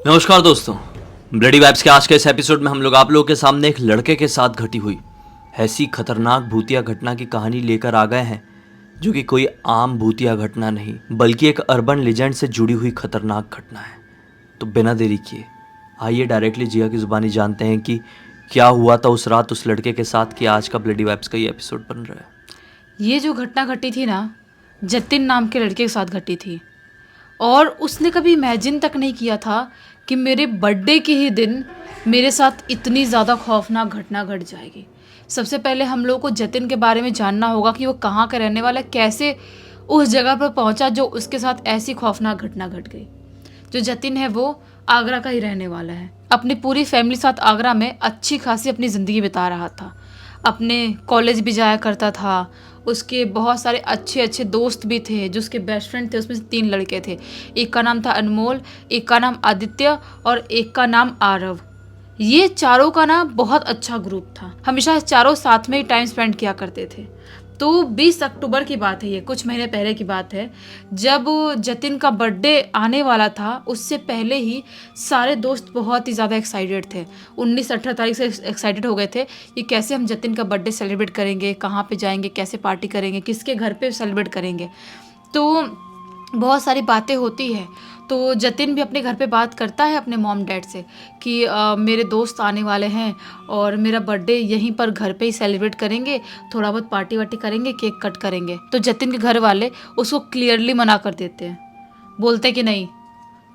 नमस्कार दोस्तों, bloody vibes के आज के इस एपिसोड में हम लोग आप लोगों के सामने एक लड़के के साथ घटी हुई ऐसी खतरनाक भूतिया घटना की कहानी लेकर आ गए हैं, जो कि कोई आम भूतिया घटना नहीं बल्कि एक अर्बन लेजेंड से जुड़ी हुई खतरनाक घटना है। तो बिना देरी किए आइए डायरेक्टली जिया की ज़ुबानी जानते हैं कि क्या हुआ था उस रात उस लड़के के साथ कि आज का ब्लडी वाइब्स का ये एपिसोड बन रहा है। ये जो घटना घटी थी ना, जतिन नाम के लड़के के साथ घटी थी और उसने कभी इमेजिन तक नहीं किया था कि मेरे बर्थडे के ही दिन मेरे साथ इतनी ज़्यादा खौफनाक घटना घट जाएगी। सबसे पहले हम लोगों को जतिन के बारे में जानना होगा कि वो कहाँ का रहने वाला है, कैसे उस जगह पर पहुँचा जो उसके साथ ऐसी खौफनाक घटना घट गई। जो जतिन है वो आगरा का ही रहने वाला है। अपनी पूरी फैमिली साथ आगरा में अच्छी खासी अपनी ज़िंदगी बिता रहा था। अपने कॉलेज भी जाया करता था। उसके बहुत सारे अच्छे अच्छे दोस्त भी थे जो उसके बेस्ट फ्रेंड थे। उसमें से 3 लड़के थे। एक का नाम था अनमोल, एक का नाम आदित्य और एक का नाम आरव। ये चारों का ना बहुत अच्छा ग्रुप था। हमेशा चारों साथ में ही टाइम स्पेंड किया करते थे। तो 20 अक्टूबर की बात है, ये कुछ महीने पहले की बात है, जब जतिन का बर्थडे आने वाला था। उससे पहले ही सारे दोस्त बहुत ही ज़्यादा एक्साइटेड थे। 19-18 तारीख से एक्साइटेड हो गए थे कि कैसे हम जतिन का बर्थडे सेलिब्रेट करेंगे, कहाँ पे जाएंगे, कैसे पार्टी करेंगे, किसके घर पे सेलिब्रेट करेंगे। तो बहुत सारी बातें होती है। तो जतिन भी अपने घर पे बात करता है अपने मॉम डैड से कि मेरे दोस्त आने वाले हैं और मेरा बर्थडे यहीं पर घर पे ही सेलिब्रेट करेंगे, थोड़ा बहुत पार्टी वार्टी करेंगे, केक कट करेंगे। तो जतिन के घर वाले उसको क्लियरली मना कर देते हैं। बोलते कि नहीं,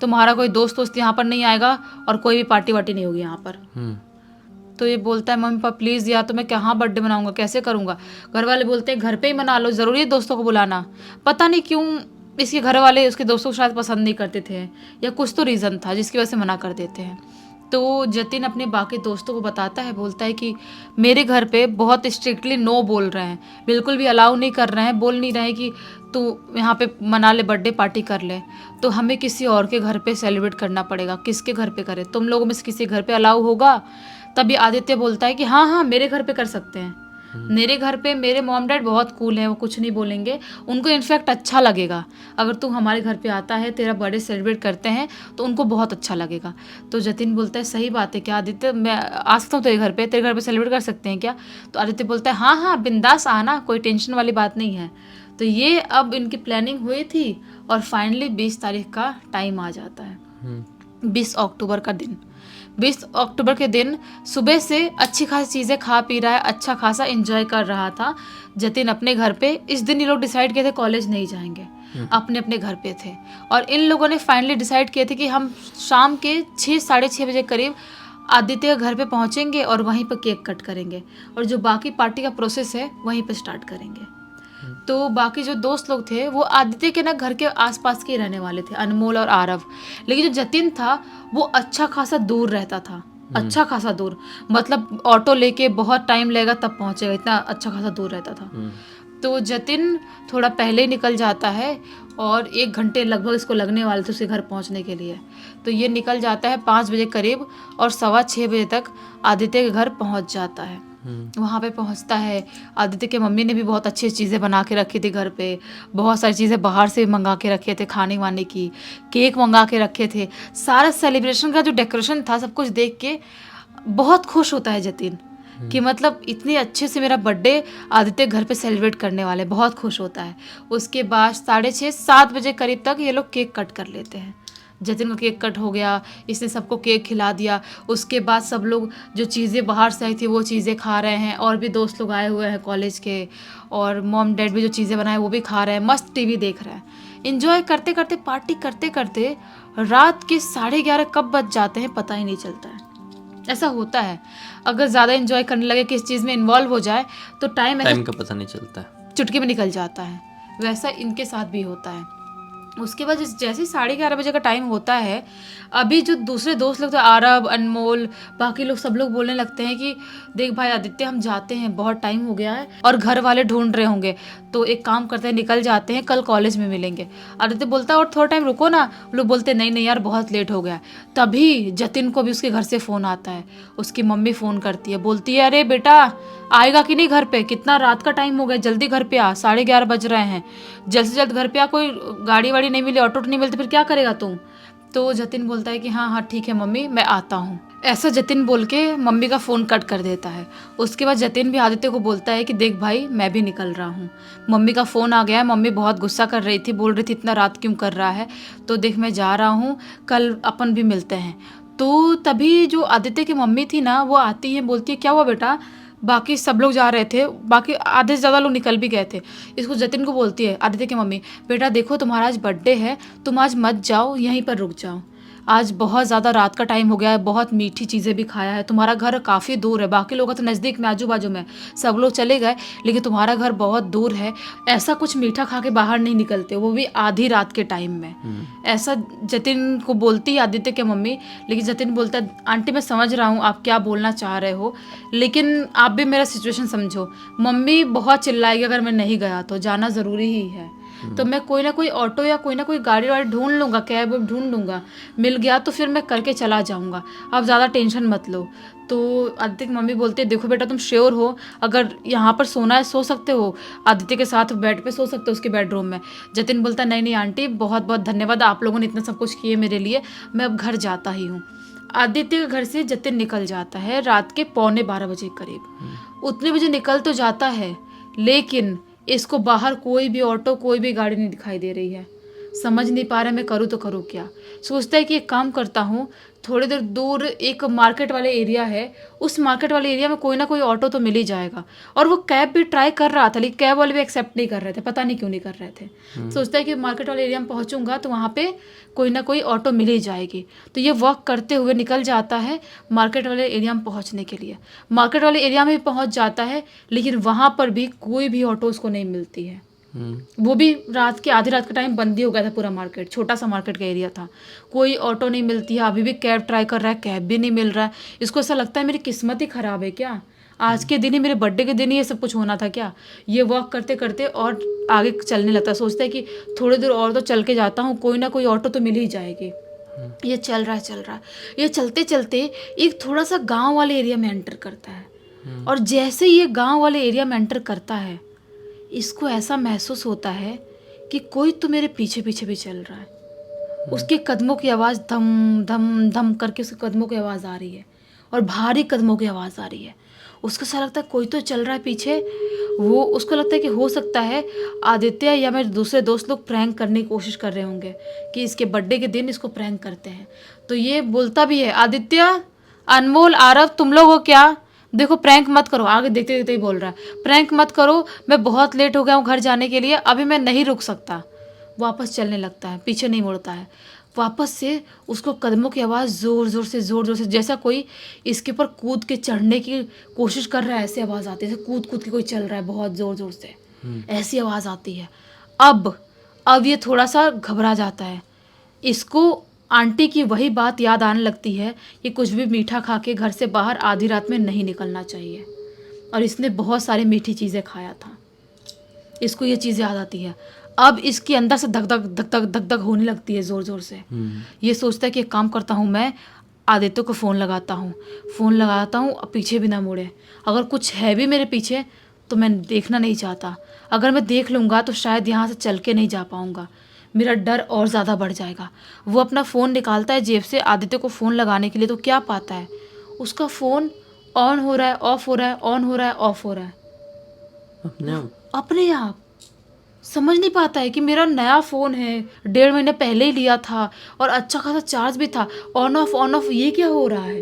तुम्हारा कोई दोस्त यहाँ पर नहीं आएगा और कोई भी पार्टी वार्टी नहीं होगी यहाँ पर। तो ये बोलता है मम्मी पापा प्लीज़, या तो मैं कहाँ बर्थडे मनाऊंगा, कैसे करूँगा। घर वाले बोलते हैं घर पे ही मना लो, ज़रूरी है दोस्तों को बुलाना। पता नहीं क्यों इसके घर वाले उसके दोस्तों को शायद पसंद नहीं करते थे, या कुछ तो रीज़न था जिसकी वजह से मना कर देते हैं। तो जतिन अपने बाकी दोस्तों को बताता है, बोलता है कि मेरे घर पे बहुत स्ट्रिक्टली नो बोल रहे हैं, बिल्कुल भी अलाउ नहीं कर रहे हैं, बोल नहीं रहे हैं कि तू यहाँ पे मना ले, बर्थडे पार्टी कर ले। तो हमें किसी और के घर पे सेलिब्रेट करना पड़ेगा। किसके घर पे करें, तुम लोगों में से किसी घर पे अलाउ होगा? तभी आदित्य बोलता है कि हाँ हाँ मेरे घर पे कर सकते हैं। मेरे घर पे मेरे मॉम डैड बहुत कूल हैं, वो कुछ नहीं बोलेंगे, उनको इनफैक्ट अच्छा लगेगा अगर तू हमारे घर पे आता है, तेरा बर्थडे सेलिब्रेट करते हैं तो उनको बहुत अच्छा लगेगा। तो जतिन बोलता है सही बात है क्या आदित्य, मैं आ सकता हूँ तेरे घर पे सेलिब्रेट कर सकते हैं क्या? तो आदित्य बोलता है हाँ हाँ बिंदास आना, कोई टेंशन वाली बात नहीं है। तो ये अब इनकी प्लानिंग हुई थी और फाइनली 20 तारीख का टाइम आ जाता है। 20 अक्टूबर का दिन। 20 अक्टूबर के दिन सुबह से अच्छी खासी चीज़ें खा पी रहा है, अच्छा खासा एंजॉय कर रहा था जतिन अपने घर पे। इस दिन ये लोग डिसाइड किए थे कॉलेज नहीं जाएंगे, अपने अपने घर पे थे। और इन लोगों ने फाइनली डिसाइड किए थे कि हम शाम के 6-6:30 बजे करीब आदित्य के घर पे पहुंचेंगे और वहीं पर केक कट करेंगे और जो बाकी पार्टी का प्रोसेस है वहीं पर स्टार्ट करेंगे। तो बाकी जो दोस्त लोग थे वो आदित्य के ना घर के आसपास के रहने वाले थे, अनमोल और आरव। लेकिन जो जतिन था वो अच्छा खासा दूर रहता था, अच्छा खासा दूर, मतलब ऑटो लेके बहुत टाइम लगेगा तब पहुंचेगा, इतना अच्छा खासा दूर रहता था। तो जतिन थोड़ा पहले ही निकल जाता है और 1 घंटे लगभग इसको लगने वाले थे उसके घर पहुंचने के लिए। तो ये निकल जाता है 5 बजे करीब और 6:15 बजे तक आदित्य के घर पहुंच जाता है। वहाँ पे पहुँचता है। आदित्य के मम्मी ने भी बहुत अच्छी चीज़ें बना के रखी थी घर पे, बहुत सारी चीज़ें बाहर से मंगा के रखे थे खाने वाने की, केक मंगा के रखे थे। सारा सेलिब्रेशन का जो डेकोरेशन था सब कुछ देख के बहुत खुश होता है जतिन कि मतलब इतनी अच्छे से मेरा बर्थडे आदित्य घर पे सेलिब्रेट करने वाले, बहुत खुश होता है। उसके बाद 6:30-7 बजे करीब तक ये लोग केक कट कर लेते हैं। जतिन का केक कट हो गया, इसने सबको केक खिला दिया। उसके बाद सब लोग जो चीज़ें बाहर से आई थी वो चीज़ें खा रहे हैं, और भी दोस्त लोग आए हुए हैं कॉलेज के, और मॉम डैड भी जो चीज़ें बनाए वो भी खा रहे हैं, मस्त टीवी देख रहे हैं। इंजॉय करते करते, पार्टी करते करते रात के 11:30 कब बज जाते हैं पता ही नहीं चलता है। ऐसा होता है, अगर ज़्यादा इंजॉय करने लगे, किस चीज़ में इन्वॉल्व हो जाए तो टाइम का पता नहीं चलता है, चुटकी में निकल जाता है। वैसा इनके साथ भी होता है। उसके बाद जैसे 11:30 बजे का टाइम होता है, अभी जो दूसरे दोस्त लोग थे, आरव, अनमोल, बाकी लोग, सब लोग बोलने लगते हैं कि देख भाई आदित्य हम जाते हैं, बहुत टाइम हो गया है और घर वाले ढूंढ रहे होंगे, तो एक काम करते हैं निकल जाते हैं, कल कॉलेज में मिलेंगे। आदित्य बोलता है और थोड़ा टाइम रुको ना। लोग बोलते नहीं नहीं यार बहुत लेट हो गया। तभी जतिन को भी उसके घर से फ़ोन आता है। उसकी मम्मी फ़ोन करती है, बोलती है अरे बेटा आएगा कि नहीं घर पे, कितना रात का टाइम हो गया, जल्दी घर पे आ, 11:30 बज रहे हैं, जल्द से जल्द घर पे आ, कोई गाड़ी वाड़ी नहीं मिली, ऑटो नहीं मिलती, फिर क्या करेगा तुम। तो जतिन बोलता है कि हाँ हाँ ठीक है मम्मी, मैं आता हूँ। ऐसा जतिन बोल के मम्मी का फ़ोन कट कर देता है। उसके बाद जतिन भी आदित्य को बोलता है कि देख भाई, मैं भी निकल रहा हूँ, मम्मी का फ़ोन आ गया है। मम्मी बहुत गुस्सा कर रही थी, बोल रही थी इतना रात क्यों कर रहा है, तो देख मैं जा रहा हूँ, कल अपन भी मिलते हैं। तो तभी जो आदित्य की मम्मी थी ना, वो आती है, बोलती है क्या हुआ बेटा, बाकी सब लोग जा रहे थे, बाकी आधे से ज़्यादा लोग निकल भी गए थे। इसको जतिन को बोलती है आदित्य की मम्मी, बेटा देखो तुम्हारा आज बर्थडे है, तुम आज मत जाओ, यहीं पर रुक जाओ, आज बहुत ज़्यादा रात का टाइम हो गया है, बहुत मीठी चीज़ें भी खाया है, तुम्हारा घर काफ़ी दूर है, बाकी लोग तो नज़दीक में आजू बाजू में सब लोग चले गए, लेकिन तुम्हारा घर बहुत दूर है, ऐसा कुछ मीठा खा के बाहर नहीं निकलते, वो भी आधी रात के टाइम में। ऐसा जतिन को बोलती है आदित्य के मम्मी। लेकिन जतिन बोलता है आंटी मैं समझ रहा हूँ आप क्या बोलना चाह रहे हो, लेकिन आप भी मेरा सिचुएशन समझो, मम्मी बहुत चिल्लाएगी अगर मैं नहीं गया तो, जाना ज़रूरी ही है, तो मैं कोई ना कोई ऑटो या कोई ना कोई गाड़ी वाड़ी ढूंढ लूँगा, कैब ढूंढ लूँगा, मिल गया तो फिर मैं करके चला जाऊँगा, आप ज़्यादा टेंशन मत लो। तो आदित्य की मम्मी बोलती है देखो बेटा तुम श्योर हो, अगर यहाँ पर सोना है सो सकते हो, आदित्य के साथ बेड पे सो सकते हो उसके बेडरूम में। जतिन बोलता है नहीं नहीं आंटी, बहुत बहुत धन्यवाद, आप लोगों ने इतना सब कुछ किए मेरे लिए, मैं अब घर जाता ही हूँ। आदित्य के घर से जतिन निकल जाता है रात के 11:45 के करीब। उतने बजे निकल तो जाता है, लेकिन इसको बाहर कोई भी ऑटो कोई भी गाड़ी नहीं दिखाई दे रही है। समझ नहीं पा रहा मैं करूँ तो करूँ क्या। सोचता है कि एक काम करता हूँ, थोड़ी देर दूर एक मार्केट वाले एरिया है, उस मार्केट वाले एरिया में कोई ना कोई ऑटो तो मिल ही जाएगा। और वो कैब भी ट्राई कर रहा था, लेकिन कैब वाले भी एक्सेप्ट नहीं कर रहे थे, पता नहीं क्यों नहीं कर रहे थे। सोचता है कि मार्केट वाले एरिया में पहुँचूंगा तो वहाँ पे कोई ना कोई ऑटो मिल ही जाएगी। तो ये वॉक करते हुए निकल जाता है मार्केट वाले एरिया में पहुँचने के लिए। मार्केट वाले एरिया में भी पहुँच जाता है, लेकिन वहाँ पर भी कोई भी ऑटो उसको नहीं मिलती है। वो भी रात के आधी रात का टाइम बंद ही हो गया था पूरा मार्केट, छोटा सा मार्केट का एरिया था, कोई ऑटो नहीं मिलती है। अभी भी कैब ट्राई कर रहा है, कैब भी नहीं मिल रहा है। इसको ऐसा लगता है मेरी किस्मत ही खराब है क्या, आज के दिन ही, मेरे बर्थडे के दिन ही ये सब कुछ होना था क्या। ये वॉक करते करते और आगे चलने लगता है, सोचता है कि थोड़ी देर और तो चल के जाता हूँ, कोई ना कोई ऑटो तो मिल ही जाएगी। ये चल रहा है, ये चलते चलते एक थोड़ा सा गाँव वाले एरिया में एंटर करता है। और जैसे ये गाँव वाले एरिया में एंटर करता है, इसको ऐसा महसूस होता है कि कोई तो मेरे पीछे पीछे भी चल रहा है। उसके कदमों की आवाज़ धम धम धम करके उसके कदमों की आवाज़ आ रही है, और भारी कदमों की आवाज़ आ रही है। उसको ऐसा लगता है कोई तो चल रहा है पीछे। वो उसको लगता है कि हो सकता है आदित्य या मेरे दूसरे दोस्त लोग प्रैंक करने की कोशिश कर रहे होंगे कि इसके बर्थडे के दिन इसको प्रैंक करते हैं। तो ये बोलता भी है आदित्य, अनमोल, आरव, तुम लोग हो क्या, देखो प्रैंक मत करो। आगे देखते देखते ही बोल रहा है प्रैंक मत करो, मैं बहुत लेट हो गया हूँ घर जाने के लिए, अभी मैं नहीं रुक सकता। वापस चलने लगता है, पीछे नहीं मुड़ता है। वापस से उसको कदमों की आवाज़ ज़ोर ज़ोर से जैसा कोई इसके ऊपर कूद के चढ़ने की कोशिश कर रहा है, ऐसी आवाज़ आती है, जैसे कूद कूद के कोई चल रहा है बहुत ज़ोर से, ऐसी आवाज़ आती है। अब ये थोड़ा सा घबरा जाता है। इसको आंटी की वही बात याद आने लगती है कि कुछ भी मीठा खा के घर से बाहर आधी रात में नहीं निकलना चाहिए, और इसने बहुत सारी मीठी चीज़ें खाया था। इसको ये चीज़ याद आती है। अब इसके अंदर से धक धक धक धक धक धक होने लगती है ज़ोर ज़ोर से। ये सोचता है कि एक काम करता हूँ, मैं आदित्य को फ़ोन लगाता हूँ, पीछे भी ना मुड़े। अगर कुछ है भी मेरे पीछे तो मैं देखना नहीं चाहता, अगर मैं देख लूँगा तो शायद यहाँ से चल के नहीं जा पाऊँगा, मेरा डर और ज़्यादा बढ़ जाएगा। वो अपना फ़ोन निकालता है जेब से आदित्य को फ़ोन लगाने के लिए, तो क्या पाता है उसका फ़ोन ऑन हो रहा है, ऑफ हो रहा है, ऑन हो रहा है, ऑफ हो रहा है अपने आप। समझ नहीं पाता है कि मेरा नया फ़ोन है, 1.5 महीने पहले ही लिया था, और अच्छा खासा चार्ज भी था, ऑन ऑफ ये क्या हो रहा है।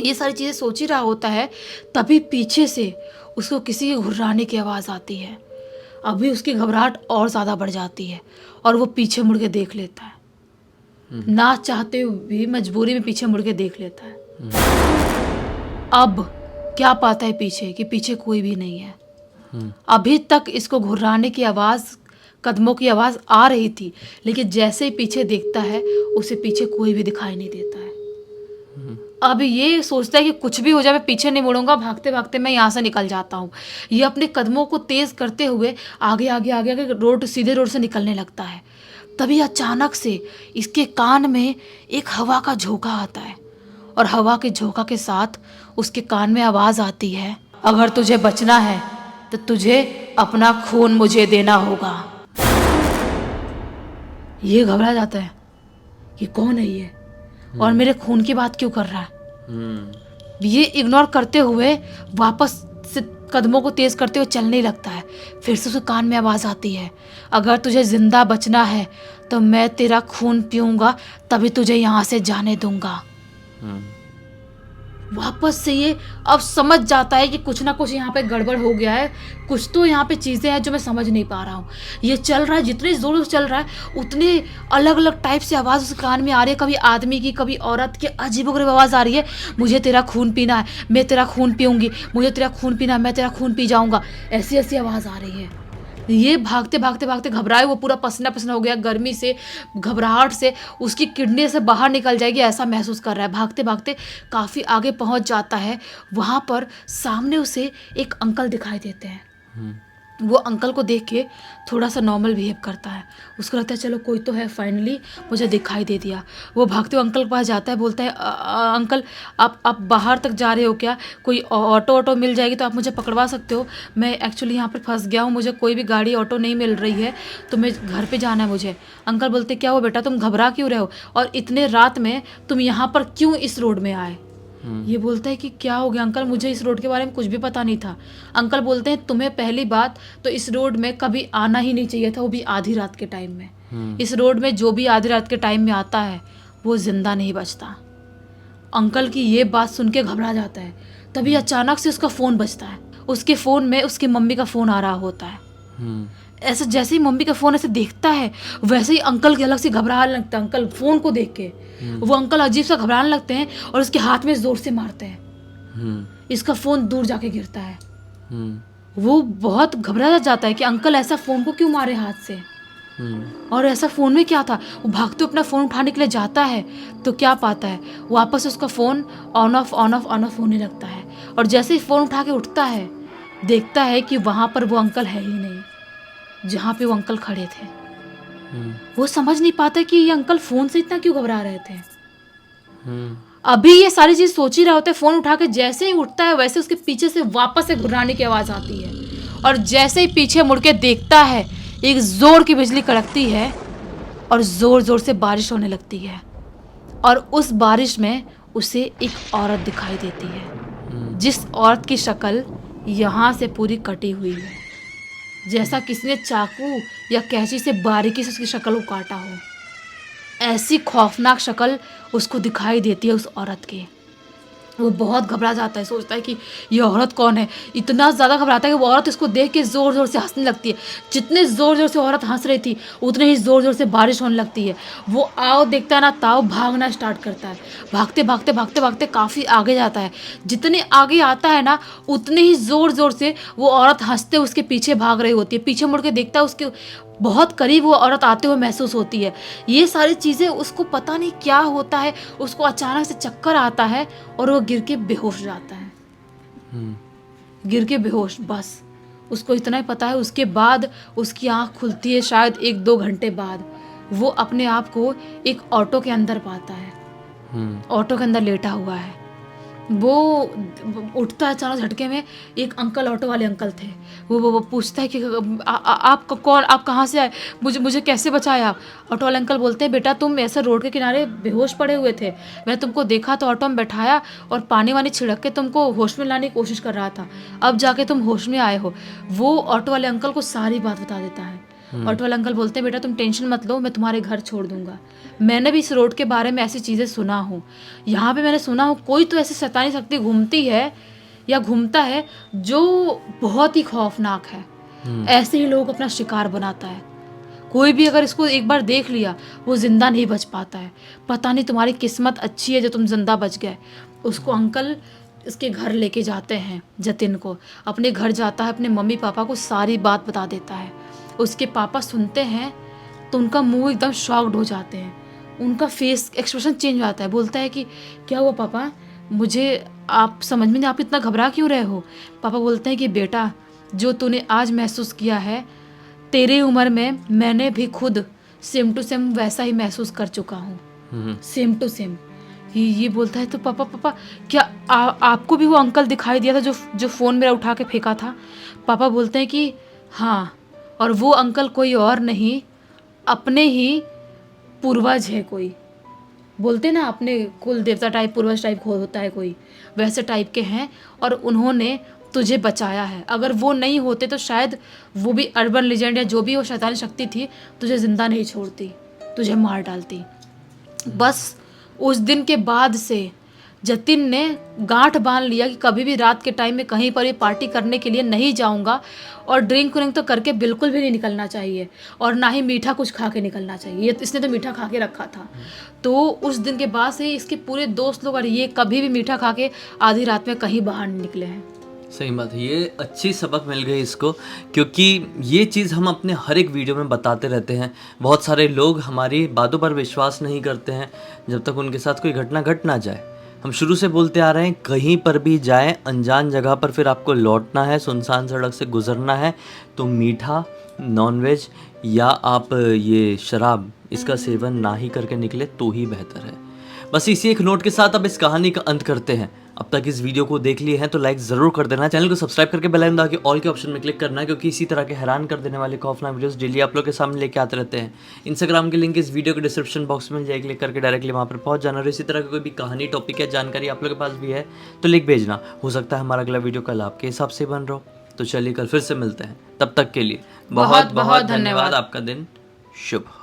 ये सारी चीज़ें सोच ही रहा होता है, तभी पीछे से उसको किसी के घुर्राने की आवाज़ आती है। अभी उसकी घबराहट और ज़्यादा बढ़ जाती है, और वो पीछे मुड़ के देख लेता है। ना चाहते हुए भी मजबूरी में पीछे मुड़ के देख लेता है। अब क्या पाता है पीछे कि पीछे कोई भी नहीं है। अभी तक इसको घुर्राने की आवाज़, कदमों की आवाज़ आ रही थी, लेकिन जैसे ही पीछे देखता है उसे पीछे कोई भी दिखाई नहीं देता है। अब ये सोचता है कि कुछ भी हो जाए मैं पीछे नहीं मुड़ूंगा, भागते भागते मैं यहाँ से निकल जाता हूँ। ये अपने कदमों को तेज़ करते हुए आगे रोड, सीधे रोड से निकलने लगता है। तभी अचानक से इसके कान में एक हवा का झोंका आता है, और हवा के झोंका के साथ उसके कान में आवाज़ आती है, अगर तुझे बचना है तो तुझे अपना खून मुझे देना होगा। ये घबरा जाता है ये कौन है ये, और मेरे खून की बात क्यों कर रहा है। हम्म। ये इग्नोर करते हुए वापस से कदमों को तेज करते हुए चलने लगता है। फिर से उसके कान में आवाज़ आती है, अगर तुझे जिंदा बचना है तो मैं तेरा खून पीऊंगा, तभी तुझे यहाँ से जाने दूंगा। हम्म। वापस से ये अब समझ जाता है कि कुछ ना कुछ यहाँ पे गड़बड़ हो गया है, कुछ तो यहाँ पे चीज़ें हैं जो मैं समझ नहीं पा रहा हूँ। ये चल रहा है, जितने ज़ोर से चल रहा है उतने अलग अलग टाइप से आवाज़ उसके कान में आ रही है, कभी आदमी की कभी औरत की, अजीबोगरीब आवाज़ आ रही है। मुझे तेरा खून पीना है, मैं तेरा खून पीऊंगी, मुझे तेरा खून पीना है, मैं तेरा खून पी जाऊंगा, ऐसी ऐसी आवाज़ आ रही है। ये भागते भागते भागते घबराए, वो पूरा पसीना पसीना हो गया, गर्मी से घबराहट से उसकी किडनी से बाहर निकल जाएगी ऐसा महसूस कर रहा है। भागते भागते काफ़ी आगे पहुंच जाता है। वहाँ पर सामने उसे एक अंकल दिखाई देते हैं। वो अंकल को देख के थोड़ा सा नॉर्मल बिहेव करता है। उसको लगता है चलो कोई तो है, फाइनली मुझे दिखाई दे दिया। वो भागते हुए अंकल के पास जाता है, बोलता है अंकल आप बाहर तक जा रहे हो क्या, कोई ऑटो मिल जाएगी तो आप मुझे पकड़वा सकते हो, मैं एक्चुअली यहाँ पर फंस गया हूँ, मुझे कोई भी गाड़ी ऑटो नहीं मिल रही है, तो मैं घर पे जाना है मुझे। अंकल बोलते क्या हुआ बेटा, तुम घबरा क्यों रहे हो, और इतने रात में तुम यहाँ पर क्यों इस रोड में आए। ये बोलता है कि क्या हो गया अंकल, मुझे इस रोड के बारे में कुछ भी पता नहीं था। अंकल बोलते हैं तुम्हें पहली बात तो इस रोड में कभी आना ही नहीं चाहिए था, वो भी आधी रात के टाइम में। इस रोड में जो भी आधी रात के टाइम में आता है वो जिंदा नहीं बचता। अंकल की ये बात सुन के घबरा जाता है। तभी अचानक से उसका फ़ोन बजता है। उसके फ़ोन में उसकी मम्मी का फ़ोन आ रहा होता है। ऐसे जैसे ही मम्मी का फ़ोन ऐसे देखता है वैसे ही अंकल की अलग से घबराने लगता है। अंकल फ़ोन को देख के वो अंकल अजीब सा घबराने लगते हैं और उसके हाथ में ज़ोर से मारते हैं। इसका फ़ोन दूर जाके गिरता है। वो बहुत घबरा जाता है कि अंकल ऐसा फ़ोन को क्यों मारे हाथ से, और ऐसा फ़ोन में क्या था। वो भागते अपना फ़ोन उठाने के लिए जाता है तो क्या पाता है, वापस उसका फ़ोन ऑन ऑफ होने लगता है। और जैसे ही फ़ोन उठा के उठता है देखता है कि वहाँ पर वो अंकल है ही नहीं जहाँ पे वो अंकल खड़े थे। वो समझ नहीं पाता कि ये अंकल फ़ोन से इतना क्यों घबरा रहे थे। अभी ये सारी चीज़ सोच ही रहा होता है, फ़ोन उठा के जैसे ही उठता है वैसे उसके पीछे से वापस से घुर्राने की आवाज़ आती है, और जैसे ही पीछे मुड़ के देखता है एक ज़ोर की बिजली कड़कती है और ज़ोर ज़ोर से बारिश होने लगती है। और उस बारिश में उसे एक औरत दिखाई देती है, जिस औरत की शक्ल यहाँ से पूरी कटी हुई है, जैसा किसी ने चाकू या कैंची से बारीकी से उसकी शक्ल को काटा हो। ऐसी खौफनाक शक्ल उसको दिखाई देती है उस औरत की। वो बहुत घबरा जाता है, सोचता है कि ये औरत कौन है। इतना ज़्यादा घबराता है कि वो औरत इसको देख के ज़ोर ज़ोर से हंसने लगती है। जितने ज़ोर ज़ोर से औरत हंस रही थी उतने ही ज़ोर ज़ोर से बारिश होने लगती है। वो आओ देखता ना ताओ भागना स्टार्ट करता है। भागते भागते भागते भागते काफ़ी आगे जाता है। जितने आगे आता है ना उतने ही ज़ोर ज़ोर से वो औरत हंसते उसके पीछे भाग रही होती है। पीछे मुड़ के देखता है, उसके बहुत करीब वो औरत आते हुए महसूस होती है। ये सारी चीज़ें उसको पता नहीं क्या होता है, उसको अचानक से चक्कर आता है और वो गिर के बेहोश हो जाता है। गिर के बेहोश, बस उसको इतना ही पता है। उसके बाद उसकी आँख खुलती है शायद 1-2 घंटे बाद। वो अपने आप को एक ऑटो के अंदर पाता है। ऑटो के अंदर लेटा हुआ है। वो उठता है अचानक झटके में, एक अंकल, ऑटो वाले अंकल थे। वो पूछता है कि आप कौन, आप कहाँ से आए, मुझे कैसे बचाया आप। ऑटो वाले अंकल बोलते हैं बेटा तुम ऐसे रोड के किनारे बेहोश पड़े हुए थे, मैं तुमको देखा तो ऑटो में बैठाया और पानी वानी छिड़क के तुमको होश में लाने की कोशिश कर रहा था, अब जाके तुम होश में आए हो। वो ऑटो वाले अंकल को सारी बात बता देता है। ऑटो वाले अंकल बोलते हैं बेटा तुम टेंशन मत लो, मैं तुम्हारे घर छोड़ दूंगा। मैंने भी इस रोड के बारे में ऐसी चीज़ें सुना हूँ, यहाँ पे मैंने सुना हूँ कोई तो ऐसी शैतानी शक्ति घूमती है या घूमता है जो बहुत ही खौफनाक है। ऐसे ही लोग अपना शिकार बनाता है। कोई भी अगर इसको एक बार देख लिया वो जिंदा नहीं बच पाता है। पता नहीं तुम्हारी किस्मत अच्छी है जो तुम जिंदा बच गए। उसको अंकल इसके घर लेके जाते हैं, जतिन को अपने घर जाता है, अपने मम्मी पापा को सारी बात बता देता है। उसके पापा सुनते हैं तो उनका मुंह एकदम शॉक्ड हो जाते हैं, उनका फेस एक्सप्रेशन चेंज हो जाता है। बोलता है कि क्या हुआ पापा, मुझे आप समझ में नहीं, आप इतना घबरा क्यों रहे हो। पापा बोलते हैं कि बेटा जो तूने आज महसूस किया है तेरी उम्र में मैंने भी खुद सेम टू सेम वैसा ही महसूस कर चुका हूँ, सेम टू सेम। ये बोलता है तो पापा क्या आपको भी वो अंकल दिखाई दिया था जो फ़ोन मेरा उठा के फेंका था। पापा बोलते हैं कि हाँ, और वो अंकल कोई और नहीं अपने ही पूर्वज है कोई, बोलते ना अपने कुल देवता टाइप, पूर्वज टाइप होता है कोई, वैसे टाइप के हैं। और उन्होंने तुझे बचाया है। अगर वो नहीं होते तो शायद वो भी अर्बन लेजेंड या जो भी वो शैतानी शक्ति थी, तुझे जिंदा नहीं छोड़ती, तुझे मार डालती। बस उस दिन के बाद से जतिन ने गांठ बांध लिया कि कभी भी रात के टाइम में कहीं पर भी पार्टी करने के लिए नहीं जाऊंगा, और ड्रिंक व्रिंक तो करके बिल्कुल भी नहीं निकलना चाहिए, और ना ही मीठा कुछ खा के निकलना चाहिए। ये इसने तो मीठा खा के रखा था। तो उस दिन के बाद से इसके पूरे दोस्त लोग और ये कभी भी मीठा खा के आधी रात में कहीं बाहर नहीं निकले हैं। सही बात है, ये अच्छी सबक मिल गई इसको, क्योंकि ये चीज़ हम अपने हर एक वीडियो में बताते रहते हैं। बहुत सारे लोग हमारी बातों पर विश्वास नहीं करते हैं जब तक उनके साथ कोई घटना घट ना जाए। हम शुरू से बोलते आ रहे हैं, कहीं पर भी जाएं, अनजान जगह पर फिर आपको लौटना है, सुनसान सड़क से गुजरना है, तो मीठा, नॉनवेज या आप ये शराब, इसका सेवन ना ही करके निकले तो ही बेहतर है। बस इसी एक नोट के साथ अब इस कहानी का अंत करते हैं। अब तक इस वीडियो को देख लिए हैं तो लाइक ज़रूर कर देना, चैनल को सब्सक्राइब करके बेल आइकन दबा के ऑल के ऑप्शन में क्लिक करना, क्योंकि इसी तरह के हैरान कर देने वाले खौफनाक वीडियोस डेली आप लोग के सामने लेके आते रहते हैं। इंस्टाग्राम की लिंक इस वीडियो के डिस्क्रिप्शन बॉक्स में जाए, क्लिक करके डायरेक्टली वहाँ पर पहुँच जाना। और इसी तरह की कोई भी कहानी, टॉपिक या जानकारी आप लोग के पास भी है तो लिख भेजना। हो सकता है हमारा अगला वीडियो कल आपके हिसाब से बन रहा हो। तो चलिए कल फिर से मिलते हैं, तब तक के लिए बहुत बहुत धन्यवाद। आपका दिन शुभ हो।